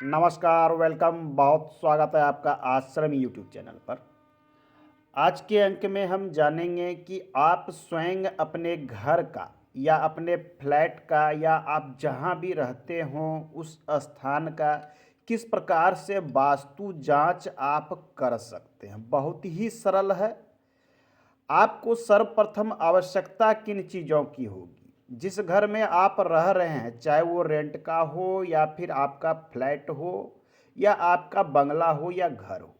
नमस्कार, वेलकम। बहुत स्वागत है आपका आश्रम यूट्यूब चैनल पर। आज के अंक में हम जानेंगे कि आप स्वयं अपने घर का या अपने फ्लैट का या आप जहां भी रहते हों उस स्थान का किस प्रकार से वास्तु जांच आप कर सकते हैं। बहुत ही सरल है। आपको सर्वप्रथम आवश्यकता किन चीज़ों की होगी? जिस घर में आप रह रहे हैं, चाहे वो रेंट का हो या फिर आपका फ्लैट हो या आपका बंगला हो या घर हो,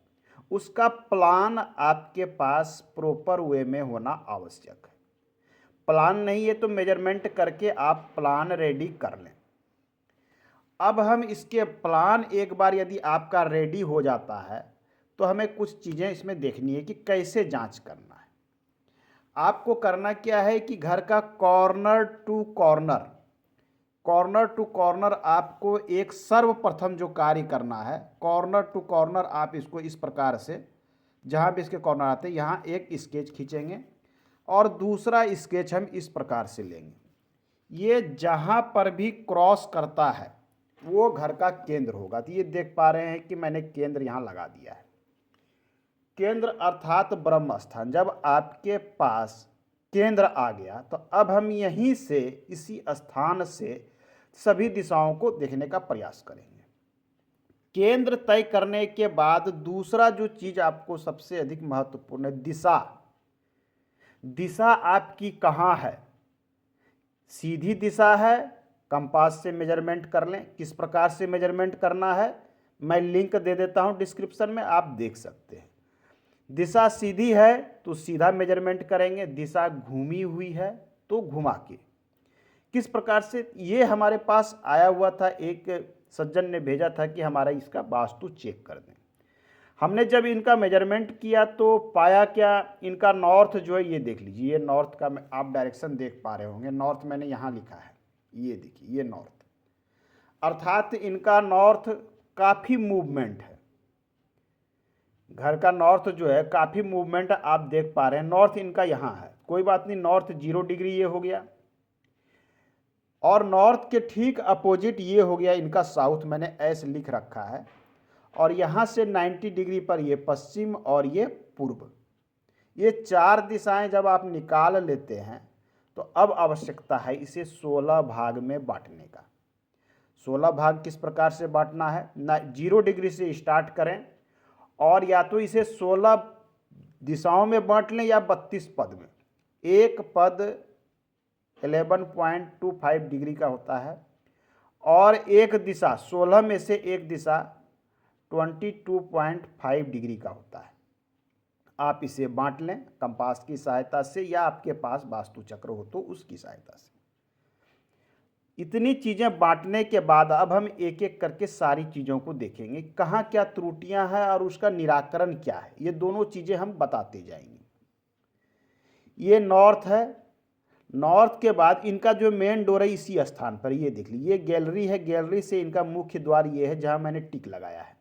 उसका प्लान आपके पास प्रॉपर वे में होना आवश्यक है। प्लान नहीं है तो मेजरमेंट करके आप प्लान रेडी कर लें। अब हम इसके प्लान एक बार यदि आपका रेडी हो जाता है तो हमें कुछ चीज़ें इसमें देखनी है कि कैसे जांच करना है। आपको करना क्या है कि घर का corner to corner, corner to corner आपको एक सर्वप्रथम जो कार्य करना है, कॉर्नर टू कॉर्नर आप इसको इस प्रकार से, जहाँ भी इसके कॉर्नर आते हैं यहाँ एक स्केच खींचेंगे और दूसरा स्केच हम इस प्रकार से लेंगे। ये जहाँ पर भी क्रॉस करता है वो घर का केंद्र होगा। तो ये देख पा रहे हैं कि मैंने केंद्र यहाँ लगा दिया है। केंद्र अर्थात ब्रह्म स्थान। जब आपके पास केंद्र आ गया तो अब हम यहीं से इसी स्थान से सभी दिशाओं को देखने का प्रयास करेंगे। केंद्र तय करने के बाद दूसरा जो चीज आपको सबसे अधिक महत्वपूर्ण है, दिशा। दिशा आपकी कहाँ है? सीधी दिशा है, कंपास से मेजरमेंट कर लें। किस प्रकार से मेजरमेंट करना है मैं लिंक दे देता हूं डिस्क्रिप्शन में, आप देख सकते हैं। दिशा सीधी है तो सीधा मेजरमेंट करेंगे, दिशा घूमी हुई है तो घुमा के। किस प्रकार से? ये हमारे पास आया हुआ था, एक सज्जन ने भेजा था कि हमारा इसका वास्तु चेक कर दें। हमने जब इनका मेजरमेंट किया तो पाया क्या, इनका नॉर्थ जो है, ये देख लीजिए, ये नॉर्थ का आप डायरेक्शन देख पा रहे होंगे। नॉर्थ मैंने यहाँ लिखा है, ये देखिए, ये नॉर्थ, अर्थात इनका नॉर्थ काफ़ी मूवमेंट है। घर का नॉर्थ जो है काफ़ी मूवमेंट आप देख पा रहे हैं। नॉर्थ इनका यहाँ है, कोई बात नहीं, नॉर्थ 0 डिग्री ये हो गया। और नॉर्थ के ठीक अपोजिट ये हो गया इनका साउथ, मैंने ऐसे लिख रखा है। और यहाँ से 90 डिग्री पर ये पश्चिम और ये पूर्व। ये 4 दिशाएं जब आप निकाल लेते हैं तो अब आवश्यकता है इसे 16 भाग में बांटने का। 16 भाग किस प्रकार से बांटना है ना, 0 डिग्री से स्टार्ट करें और या तो इसे 16 दिशाओं में बांट लें या 32 पद में। एक पद 11.25 डिग्री का होता है और एक दिशा 16 में से एक दिशा 22.5 डिग्री का होता है। आप इसे बांट लें कंपास की सहायता से या आपके पास वास्तु चक्र हो तो उसकी सहायता से। इतनी चीज़ें बांटने के बाद अब हम एक एक करके सारी चीज़ों को देखेंगे, कहाँ क्या त्रुटियां हैं और उसका निराकरण क्या है। ये दोनों चीज़ें हम बताते जाएंगे। ये नॉर्थ है, नॉर्थ के बाद इनका जो मेन डोर है इसी स्थान पर, ये देख लीजिए, ये गैलरी है, गैलरी से इनका मुख्य द्वार ये है जहाँ मैंने टिक लगाया है।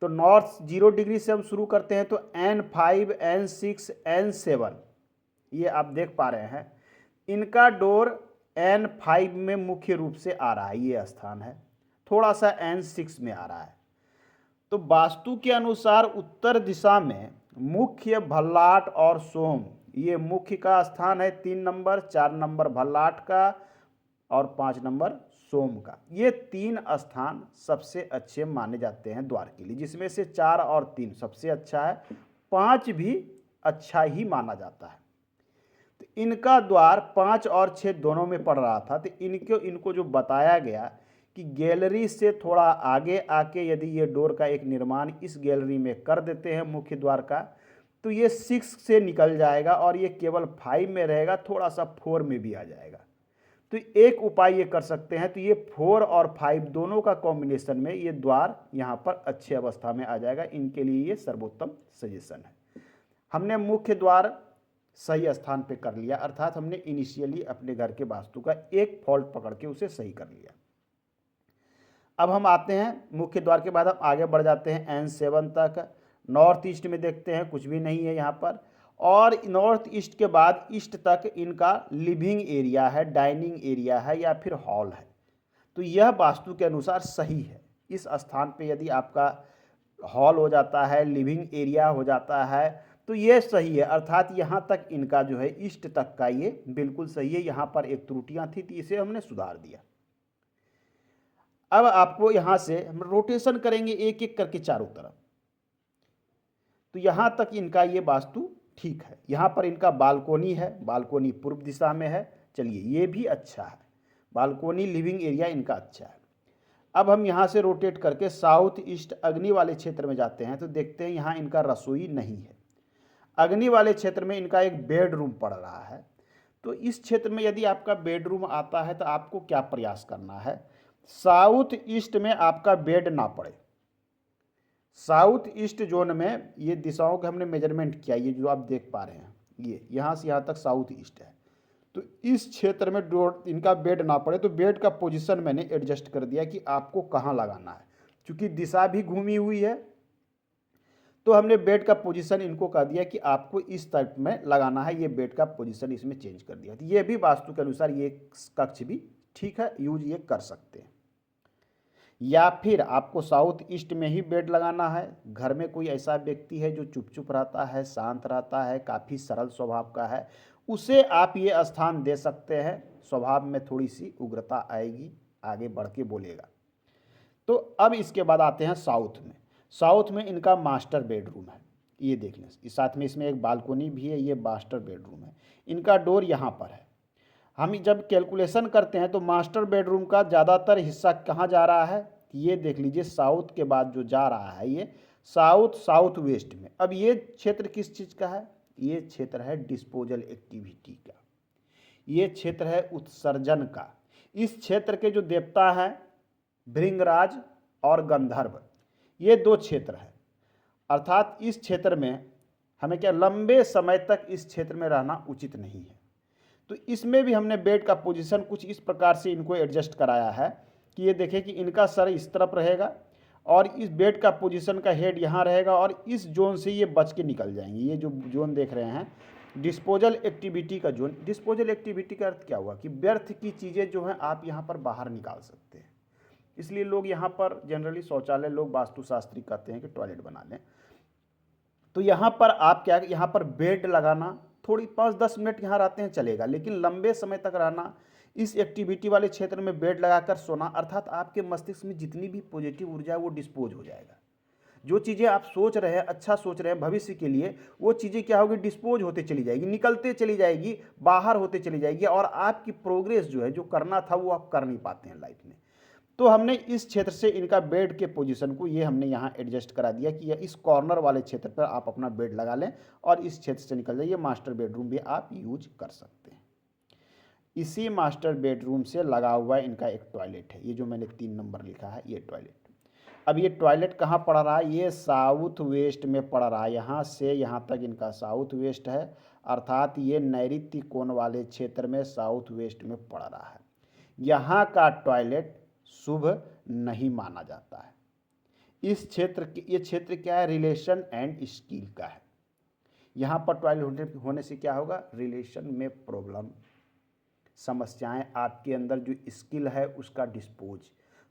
तो नॉर्थ 0 डिग्री से हम शुरू करते हैं तो N5, N6, N7 ये आप देख पा रहे हैं, इनका डोर N5 में मुख्य रूप से आ रहा है, ये स्थान है। थोड़ा सा N6 में आ रहा है। तो वास्तु के अनुसार उत्तर दिशा में मुख्य भल्लाट और सोम, ये मुख्य का स्थान है 3 नंबर, 4 नंबर भल्लाट का और 5 नंबर सोम का। ये 3 स्थान सबसे अच्छे माने जाते हैं द्वार के लिए, जिसमें से 4 और 3 सबसे अच्छा है, 5 भी अच्छा ही माना जाता है। तो इनका द्वार 5 और 6 दोनों में पड़ रहा था। तो इनको जो बताया गया कि गैलरी से थोड़ा आगे आके यदि ये डोर का एक निर्माण इस गैलरी में कर देते हैं मुख्य द्वार का, तो ये 6 से निकल जाएगा और ये केवल 5 में रहेगा, थोड़ा सा 4 में भी आ जाएगा। तो एक उपाय ये कर सकते हैं, तो ये 4 और 5 दोनों का कॉम्बिनेशन में ये द्वार यहाँ पर अच्छी अवस्था में आ जाएगा। इनके लिए ये सर्वोत्तम सजेशन है। हमने मुख्य द्वार सही स्थान पे कर लिया, अर्थात हमने इनिशियली अपने घर के वास्तु का एक फॉल्ट पकड़ के उसे सही कर लिया। अब हम आते हैं मुख्य द्वार के बाद हम आगे बढ़ जाते हैं N7 तक। नॉर्थ ईस्ट में देखते हैं कुछ भी नहीं है यहाँ पर, और नॉर्थ ईस्ट के बाद ईस्ट तक इनका लिविंग एरिया है, डाइनिंग एरिया है या फिर हॉल है। तो यह वास्तु के अनुसार सही है। इस स्थान पे यदि आपका हॉल हो जाता है, लिविंग एरिया हो जाता है, तो ये सही है। अर्थात यहाँ तक इनका जो है ईस्ट तक का ये बिल्कुल सही है। यहाँ पर एक त्रुटियाँ थी तो इसे हमने सुधार दिया। अब आपको यहाँ से हम रोटेशन करेंगे एक एक करके चारों तरफ, तो यहाँ तक इनका ये वास्तु ठीक है। यहाँ पर इनका बालकोनी है, बालकोनी पूर्व दिशा में है, चलिए ये भी अच्छा है, बालकोनी लिविंग एरिया इनका अच्छा है। अब हम यहाँ से रोटेट करके साउथ ईस्ट अग्नि वाले क्षेत्र में जाते हैं, तो देखते हैं यहाँ इनका रसोई नहीं है। अग्नि वाले क्षेत्र में इनका एक बेडरूम पड़ रहा है। तो इस क्षेत्र में यदि आपका बेडरूम आता है तो आपको क्या प्रयास करना है, साउथ ईस्ट में आपका बेड ना पड़े। साउथ ईस्ट जोन में ये दिशाओं के हमने मेजरमेंट किया, ये जो आप देख पा रहे हैं, ये यहाँ से यहाँ तक साउथ ईस्ट है। तो इस क्षेत्र में डोर इनका बेड ना पड़े, तो बेड का पोजीशन मैंने एडजस्ट कर दिया कि आपको कहाँ लगाना है। क्योंकि दिशा भी घूमी हुई है, तो हमने बेड का पोजीशन इनको कह दिया कि आपको इस टाइप में लगाना है। ये बेड का पोजीशन इसमें चेंज कर दिया। तो ये भी वास्तु के अनुसार ये कक्ष भी ठीक है, यूज ये कर सकते हैं। या फिर आपको साउथ ईस्ट में ही बेड लगाना है। घर में कोई ऐसा व्यक्ति है जो चुप चुप रहता है, शांत रहता है, काफ़ी सरल स्वभाव का है, उसे आप ये स्थान दे सकते हैं। स्वभाव में थोड़ी सी उग्रता आएगी, आगे बढ़ के बोलेगा। तो अब इसके बाद आते हैं साउथ में। साउथ में इनका मास्टर बेडरूम है, ये देख लें। इस साथ में इसमें एक बालकोनी भी है, ये मास्टर बेडरूम है। इनका डोर यहाँ पर है। हम जब कैलकुलेशन करते हैं तो मास्टर बेडरूम का ज़्यादातर हिस्सा कहाँ जा रहा है, ये देख लीजिए, साउथ के बाद जो जा रहा है ये साउथ वेस्ट में। अब ये क्षेत्र किस चीज़ का है, ये क्षेत्र है डिस्पोजल एक्टिविटी का, ये क्षेत्र है उत्सर्जन का। इस क्षेत्र के जो देवता हैं भृंगराज और गंधर्व, ये दो क्षेत्र है। अर्थात इस क्षेत्र में हमें क्या लंबे समय तक इस क्षेत्र में रहना उचित नहीं है। तो इसमें भी हमने बेड का पोजीशन कुछ इस प्रकार से इनको एडजस्ट कराया है कि ये देखें कि इनका सर इस तरफ रहेगा और इस बेड का पोजीशन का हेड यहाँ रहेगा, और इस जोन से ये बच के निकल जाएंगे। ये जो जोन देख रहे हैं डिस्पोजल एक्टिविटी का जोन, डिस्पोजल एक्टिविटी का अर्थ क्या हुआ कि व्यर्थ की चीज़ें जो हैं आप यहाँ पर बाहर निकाल सकते हैं। इसलिए लोग यहाँ पर जनरली शौचालय, लोग वास्तुशास्त्री कहते हैं कि टॉयलेट बना लें। तो यहाँ पर आप क्या, यहाँ पर बेड लगाना, थोड़ी 5-10 मिनट यहाँ रहते हैं चलेगा, लेकिन लंबे समय तक रहना, इस एक्टिविटी वाले क्षेत्र में बेड लगाकर सोना, अर्थात आपके मस्तिष्क में जितनी भी पॉजिटिव ऊर्जा है वो डिस्पोज हो जाएगा। जो चीज़ें आप सोच रहे हैं, अच्छा सोच रहे हैं भविष्य के लिए, वो चीज़ें क्या होगी, डिस्पोज होते चली जाएगी, निकलते चली जाएगी, बाहर होते चली जाएगी, और आपकी प्रोग्रेस जो है, जो करना था वो आप कर नहीं पाते हैं लाइफ में। तो हमने इस क्षेत्र से इनका बेड के पोजीशन को ये हमने यहाँ एडजस्ट करा दिया कि इस कॉर्नर वाले क्षेत्र पर आप अपना बेड लगा लें और इस क्षेत्र से निकल जाइए। मास्टर बेडरूम भी आप यूज कर सकते हैं। इसी मास्टर बेडरूम से लगा हुआ इनका एक टॉयलेट है, ये जो मैंने 3 नंबर लिखा है, ये टॉयलेट। अब ये टॉयलेट कहाँ पड़ रहा है, ये साउथ वेस्ट में पड़ रहा है। यहाँ से यहाँ तक इनका साउथ वेस्ट है, अर्थात ये नैऋत्य कोण वाले क्षेत्र में साउथ वेस्ट में पड़ रहा है। यहाँ का टॉयलेट शुभ नहीं माना जाता है। इस क्षेत्र ये क्षेत्र क्या है, रिलेशन एंड स्किल का है। यहाँ पर टॉयलेट होने से क्या होगा, रिलेशन में प्रॉब्लम, समस्याएं, आपके अंदर जो स्किल है उसका डिस्पोज।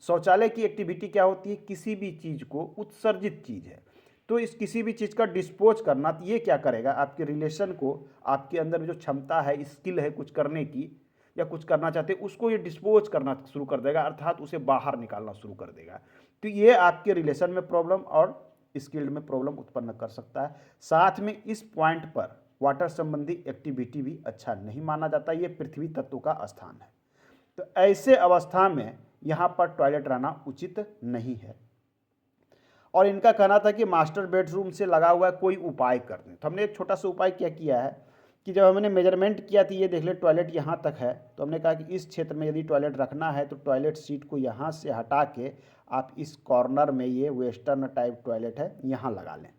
शौचालय की एक्टिविटी क्या होती है, किसी भी चीज़ को, उत्सर्जित चीज़ है, तो इस किसी भी चीज़ का डिस्पोज करना, तो ये क्या करेगा, आपके रिलेशन को, आपके अंदर जो क्षमता है, स्किल है कुछ करने की या कुछ करना चाहते हैं, उसको ये डिस्पोज करना शुरू कर देगा, अर्थात उसे बाहर निकालना शुरू कर देगा। तो ये आपके रिलेशन में प्रॉब्लम और स्किल में प्रॉब्लम उत्पन्न कर सकता है। साथ में इस पॉइंट पर वाटर संबंधी एक्टिविटी भी अच्छा नहीं माना जाता, ये पृथ्वी तत्व का स्थान है। तो ऐसे अवस्था में यहाँ पर टॉयलेट रहना उचित नहीं है। और इनका कहना था कि मास्टर बेडरूम से लगा हुआ है, कोई उपाय कर दें। तो हमने एक छोटा सा उपाय क्या किया है कि जब हमने मेजरमेंट किया थी, ये देख ले टॉयलेट यहाँ तक है, तो हमने कहा कि इस क्षेत्र में यदि टॉयलेट रखना है तो टॉयलेट सीट को यहाँ से हटा के आप इस कॉर्नर में, ये वेस्टर्न टाइप टॉयलेट है, यहाँ लगा लें।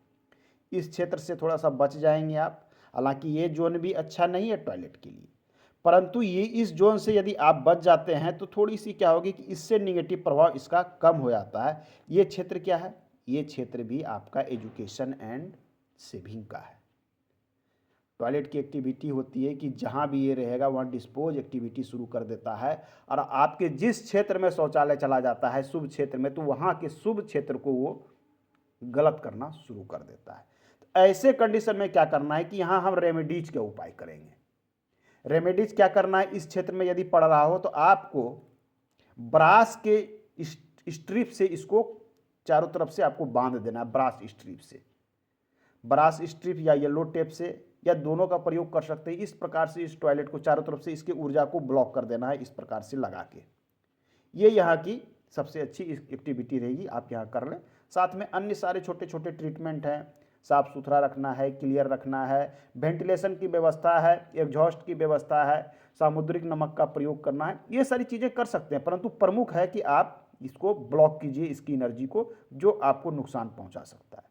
इस क्षेत्र से थोड़ा सा बच जाएंगे आप। हालांकि ये जोन भी अच्छा नहीं है टॉयलेट के लिए, परंतु ये इस जोन से यदि आप बच जाते हैं तो थोड़ी सी क्या होगी कि इससे निगेटिव प्रभाव इसका कम हो जाता है। ये क्षेत्र क्या है, ये क्षेत्र भी आपका एजुकेशन एंड सेविंग का है। टॉयलेट की एक्टिविटी होती है कि जहाँ भी ये रहेगा वहाँ डिस्पोज एक्टिविटी शुरू कर देता है, और आपके जिस क्षेत्र में शौचालय चला जाता है शुभ क्षेत्र में, तो वहाँ के शुभ क्षेत्र को वो गलत करना शुरू कर देता है। तो ऐसे कंडीशन में क्या करना है कि यहाँ हम रेमेडीज के उपाय करेंगे। रेमेडीज क्या करना है, इस क्षेत्र में यदि पड़ रहा हो तो आपको ब्रास के स्ट्रिप से इसको चारों तरफ से आपको बांध देना है, ब्रास स्ट्रिप से, ब्रास स्ट्रिप या येलो टेप से, या दोनों का प्रयोग कर सकते हैं। इस प्रकार से इस टॉयलेट को चारों तरफ से इसकी ऊर्जा को ब्लॉक कर देना है, इस प्रकार से लगा के। ये यहाँ की सबसे अच्छी एक्टिविटी रहेगी, आप यहाँ कर लें। साथ में अन्य सारे छोटे छोटे ट्रीटमेंट हैं, साफ़ सुथरा रखना है, क्लियर रखना है, वेंटिलेशन की व्यवस्था है, एग्जॉस्ट की व्यवस्था है, सामुद्रिक नमक का प्रयोग करना है, ये सारी चीज़ें कर सकते हैं। परंतु प्रमुख है कि आप इसको ब्लॉक कीजिए, इसकी एनर्जी को, जो आपको नुकसान पहुंचा सकता है।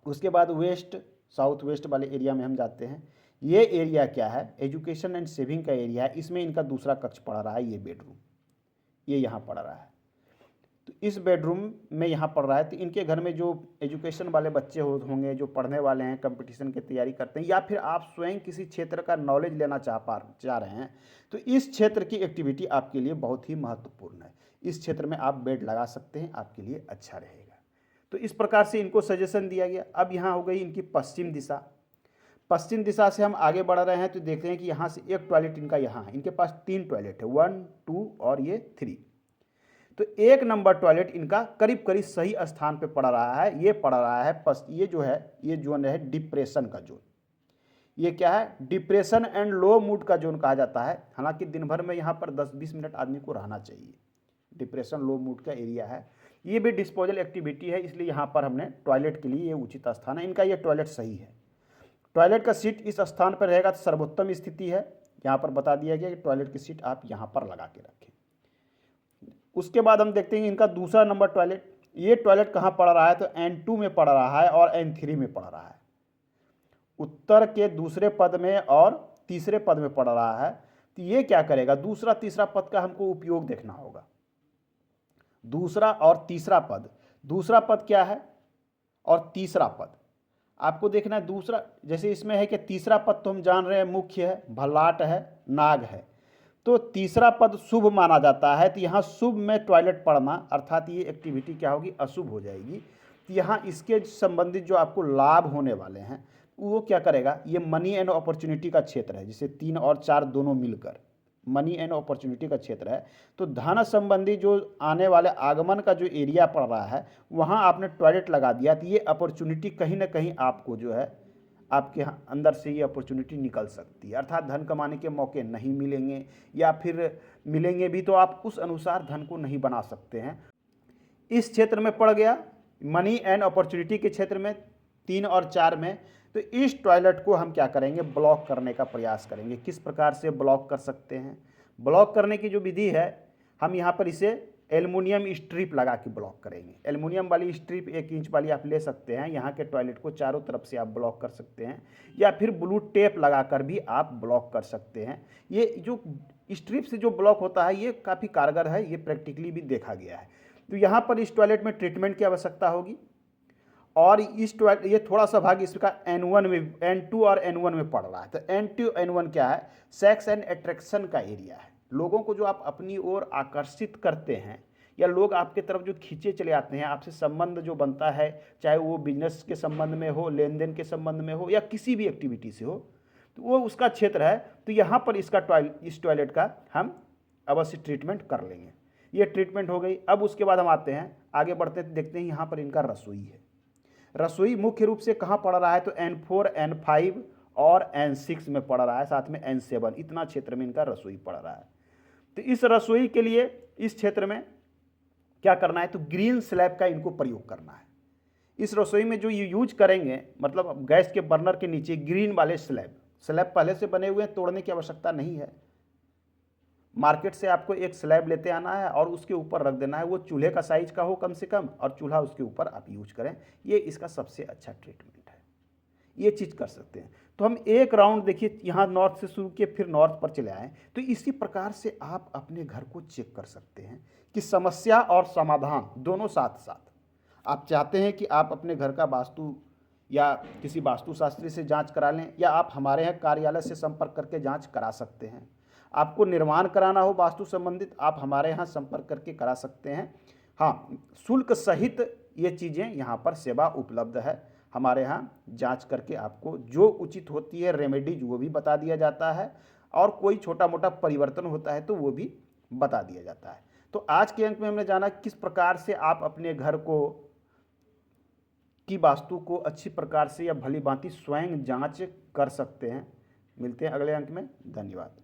उसके बाद वेस्ट, साउथ वेस्ट वाले एरिया में हम जाते हैं। ये एरिया क्या है, एजुकेशन एंड सेविंग का एरिया है। इसमें इनका दूसरा कक्ष पड़ रहा है, ये बेडरूम, ये यहाँ पड़ रहा है। तो इस बेडरूम में यहाँ पढ़ रहा है, तो इनके घर में जो एजुकेशन वाले बच्चे होंगे, जो पढ़ने वाले हैं, कंपटीशन की तैयारी करते हैं, या फिर आप स्वयं किसी क्षेत्र का नॉलेज लेना चाह रहे हैं, तो इस क्षेत्र की एक्टिविटी आपके लिए बहुत ही महत्वपूर्ण है। इस क्षेत्र में आप बेड लगा सकते हैं, आपके लिए अच्छा रहेगा। तो इस प्रकार से इनको सजेशन दिया गया। अब यहाँ हो गई इनकी पश्चिम दिशा। पश्चिम दिशा से हम आगे बढ़ रहे हैं तो देखते हैं कि यहाँ से एक टॉयलेट इनका यहाँ है। इनके पास 3 टॉयलेट है, 1, 2 और ये 3। तो 1 नंबर टॉयलेट इनका करीब करीब सही स्थान पे पड़ रहा है। ये पड़ रहा है ये जो है, ये जोन है डिप्रेशन का जोन। ये क्या है, डिप्रेशन एंड लो मूड का जोन कहा जाता है। हालांकि दिन भर में यहाँ पर 10-20 मिनट आदमी को रहना चाहिए। डिप्रेशन लो मूड का एरिया है। ये भी डिस्पोजल एक्टिविटी है, इसलिए यहाँ पर हमने टॉयलेट के लिए ये उचित स्थान है। इनका ये टॉयलेट सही है। टॉयलेट का सीट इस स्थान पर रहेगा तो सर्वोत्तम स्थिति है। यहाँ पर बता दिया गया कि टॉयलेट की सीट आप यहाँ पर लगा के रखें। उसके बाद हम देखते हैं इनका दूसरा नंबर टॉयलेट। ये टॉयलेट कहाँ पड़ रहा है, तो N2 में पड़ रहा है और N3 में पड़ रहा है। उत्तर के दूसरे पद में और तीसरे पद में पड़ रहा है। तो ये क्या करेगा, दूसरा तीसरा पद का हमको उपयोग देखना होगा। दूसरा और तीसरा पद, दूसरा पद क्या है और तीसरा पद आपको देखना है। दूसरा, जैसे इसमें है कि तीसरा पद तो हम जान रहे हैं मुख्य है, भल्लाट है, नाग है। तो तीसरा पद शुभ माना जाता है। तो यहाँ शुभ में टॉयलेट पड़ना, अर्थात ये एक्टिविटी क्या होगी, अशुभ हो जाएगी। तो यहाँ इसके संबंधित जो आपको लाभ होने वाले हैं वो क्या करेगा, ये मनी एंड अपॉर्चुनिटी का क्षेत्र है, जिसे 3 और 4 दोनों मिलकर मनी एंड अपॉर्चुनिटी का क्षेत्र है। तो धन संबंधी जो आने वाले आगमन का जो एरिया पड़ रहा है वहाँ आपने टॉयलेट लगा दिया, तो ये अपॉर्चुनिटी कहीं ना कहीं आपको जो है, आपके अंदर से ये अपॉर्चुनिटी निकल सकती है। अर्थात धन कमाने के मौके नहीं मिलेंगे, या फिर मिलेंगे भी तो आप उस अनुसार धन को नहीं बना सकते हैं। इस क्षेत्र में पड़ गया, मनी एंड अपॉर्चुनिटी के क्षेत्र में 3 और 4 में। तो इस टॉयलेट को हम क्या करेंगे, ब्लॉक करने का प्रयास करेंगे। किस प्रकार से ब्लॉक कर सकते हैं, ब्लॉक करने की जो विधि है, हम यहाँ पर इसे एल्युमिनियम स्ट्रिप लगा के ब्लॉक करेंगे। एल्युमिनियम वाली स्ट्रिप 1 इंच वाली आप ले सकते हैं। यहाँ के टॉयलेट को चारों तरफ से आप ब्लॉक कर सकते हैं, या फिर ब्लू टेप लगाकर भी आप ब्लॉक कर सकते हैं। ये जो स्ट्रिप से जो ब्लॉक होता है ये काफ़ी कारगर है, ये प्रैक्टिकली भी देखा गया है। तो यहाँ पर इस टॉयलेट में ट्रीटमेंट की आवश्यकता होगी। और इस टॉयलेट, ये थोड़ा सा भाग इसका N1 में, N2 और N1 में पड़ रहा है। तो N2 N1 क्या है, सेक्स एंड अट्रैक्शन का एरिया है। लोगों को जो आप अपनी ओर आकर्षित करते हैं, या लोग आपके तरफ जो खींचे चले आते हैं, आपसे संबंध जो बनता है, चाहे वो बिजनेस के संबंध में हो, लेन देन के संबंध में हो, या किसी भी एक्टिविटी से हो, तो वो उसका क्षेत्र है। तो यहाँ पर इस टॉयलेट का हम अवश्य ट्रीटमेंट कर लेंगे। ये ट्रीटमेंट हो गई। अब उसके बाद हम आते हैं, आगे बढ़ते देखते हैं यहाँ पर इनका रसोई है। रसोई मुख्य रूप से कहाँ पड़ रहा है, तो N4, N5 और N6 में पड़ रहा है, साथ में N7, इतना क्षेत्र में इनका रसोई पड़ रहा है। तो इस रसोई के लिए इस क्षेत्र में क्या करना है, तो ग्रीन स्लैब का इनको प्रयोग करना है। इस रसोई में जो ये यूज करेंगे, मतलब गैस के बर्नर के नीचे ग्रीन वाले स्लैब पहले से बने हुए हैं, तोड़ने की आवश्यकता नहीं है। मार्केट से आपको एक स्लैब लेते आना है और उसके ऊपर रख देना है। वो चूल्हे का साइज का हो कम से कम, और चूल्हा उसके ऊपर आप यूज करें। ये इसका सबसे अच्छा ट्रीटमेंट है, ये चीज़ कर सकते हैं। तो हम एक राउंड देखिए, यहाँ नॉर्थ से शुरू किए, फिर नॉर्थ पर चले आए। तो इसी प्रकार से आप अपने घर को चेक कर सकते हैं कि समस्या और समाधान दोनों साथ साथ। आप चाहते हैं कि आप अपने घर का वास्तु या किसी वास्तुशास्त्री से जांच करा लें, या आप हमारे यहाँ कार्यालय से संपर्क करके जांच करा सकते हैं। आपको निर्माण कराना हो वास्तु संबंधित, आप हमारे यहाँ संपर्क करके करा सकते हैं। हाँ, शुल्क सहित ये चीज़ें यहाँ पर सेवा उपलब्ध है। हमारे यहाँ जांच करके आपको जो उचित होती है रेमेडीज वो भी बता दिया जाता है, और कोई छोटा मोटा परिवर्तन होता है तो वो भी बता दिया जाता है। तो आज के अंक में हमने जाना किस प्रकार से आप अपने घर को की वास्तु को अच्छी प्रकार से या भली भांति स्वयं जांच कर सकते हैं। मिलते हैं अगले अंक में। धन्यवाद।